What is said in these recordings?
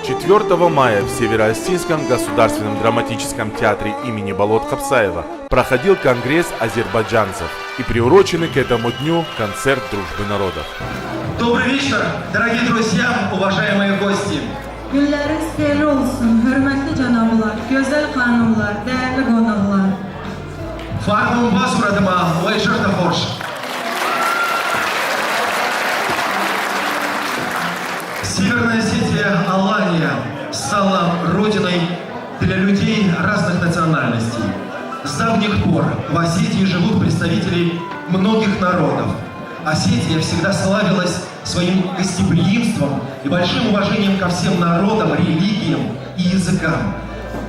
4 мая в Северо-Осетинском государственном драматическом театре имени Болот Капсаева проходил конгресс азербайджанцев и приуроченный к этому дню концерт дружбы народов. Добрый вечер, дорогие друзья, уважаемые гости. Günləriniz xeyirli olsun, hörmətli cənablar, gözəl xanımlar, dəyərli qonaqlar. Фармун Басурадыма, Лайшерта Хорш. Северная Осетия, Алания, стала родиной для людей разных национальностей. С давних пор в Осетии живут представители многих народов. Осетия всегда славилась своим гостеприимством и большим уважением ко всем народам, религиям и языкам.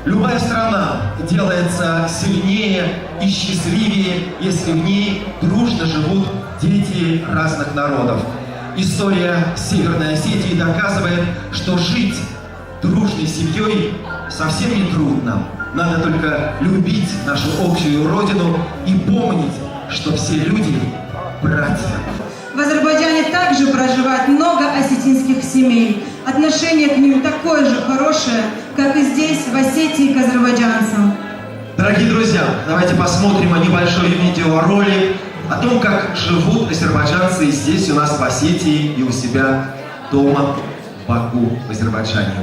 Любая страна делается сильнее и счастливее, если в ней дружно живут дети разных народов. История Северной Осетии доказывает, что жить дружной семьей совсем не трудно. Надо только любить нашу общую родину и помнить, что все люди – братья. В Азербайджане также проживает много осетинских семей. Отношение к ним такое же хорошее, как и здесь, в Осетии, к азербайджанцам. Дорогие друзья, давайте посмотрим небольшой видеоролик о том, как живут азербайджанцы здесь у нас в Осетии и у себя дома в Баку, в Азербайджане.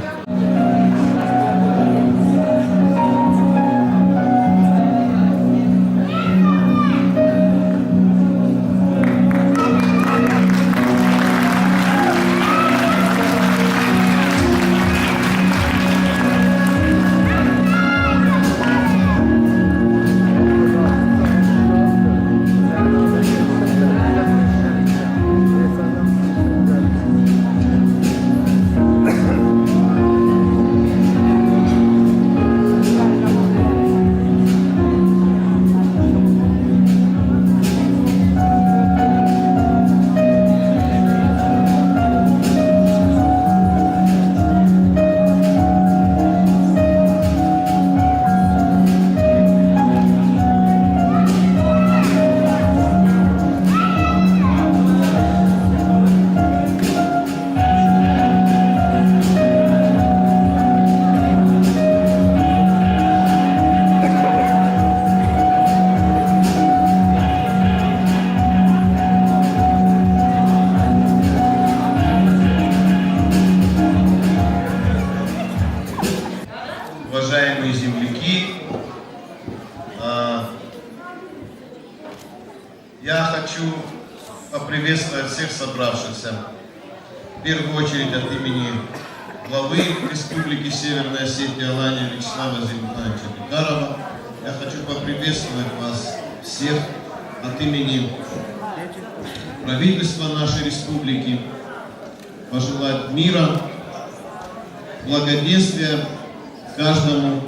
Уважаемые земляки, я хочу поприветствовать всех собравшихся. В первую очередь от имени главы Республики Северная Осетия Алания Вячеслава Зелимхановича Бекарова. Я хочу поприветствовать вас всех от имени правительства нашей республики, пожелать мира, благоденствия каждому,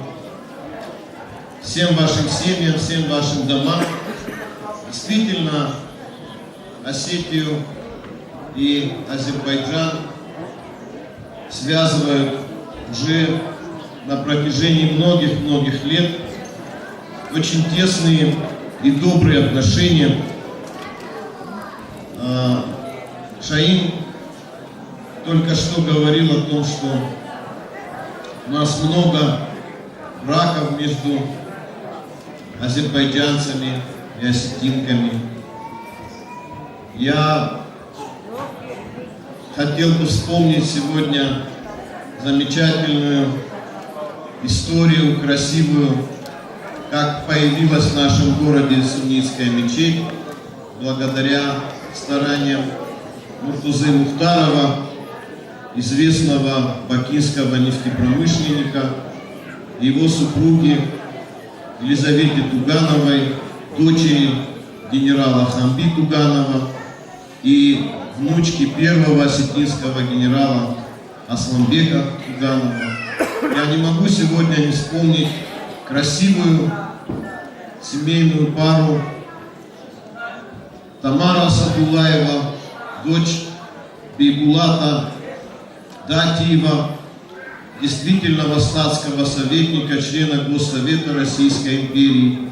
всем вашим семьям, всем вашим домам. Действительно, Осетию и Азербайджан связывают уже на протяжении многих-многих лет очень тесные и добрые отношения. Шаин только что говорил о том, что у нас много браков между азербайджанцами и осетинками. Я хотел бы вспомнить сегодня замечательную историю, красивую, как появилась в нашем городе суннитская мечеть благодаря стараниям Муртузы Мухтарова, известного бакинского нефтепромышленника, его супруги Елизаветы Тугановой, дочери генерала Хамби Туганова и внучки первого осетинского генерала Асламбека Туганова. Я не могу сегодня не вспомнить красивую семейную пару Тамара Садулаева, дочь Бейбулата Датиева, действительного статского советника, члена Госсовета Российской империи.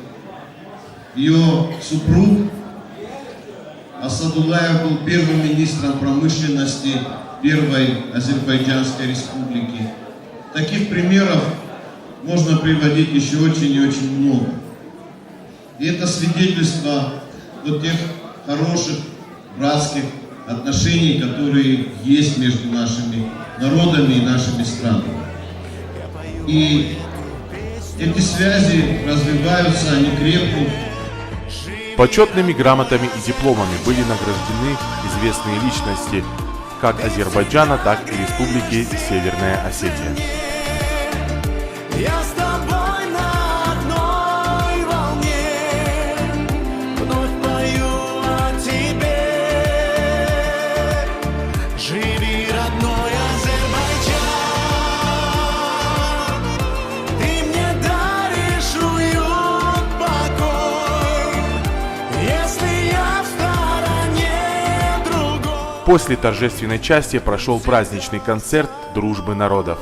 Ее супруг Асадулаев был первым министром промышленности Первой Азербайджанской республики. Таких примеров можно приводить еще очень и очень много. И это свидетельство вот тех хороших, братских отношений, которые есть между нашими народами и нашими странами. И эти связи развиваются, они крепнут. Почетными грамотами и дипломами были награждены известные личности как Азербайджана, так и Республики Северная Осетия. Я с тобой на одной волне, вновь пою о тебе. Живи, родной Азербайджан, ты мне даришь уют, покой, если я в стороне другой. После торжественной части прошел праздничный концерт дружбы народов.